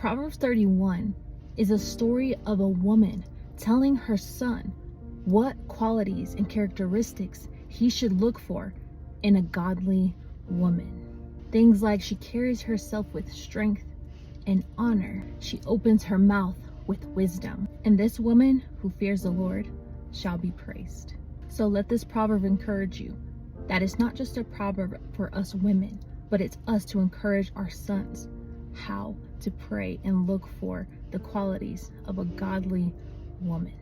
Proverbs 31 is a story of a woman telling her son what qualities and characteristics he should look for in a godly woman. Things like she carries herself with strength and honor. She opens her mouth with wisdom. And this woman who fears the Lord shall be praised. So let this proverb encourage you that it's not just a proverb for us women, but it's us to encourage our sons how to pray and look for the qualities of a godly woman.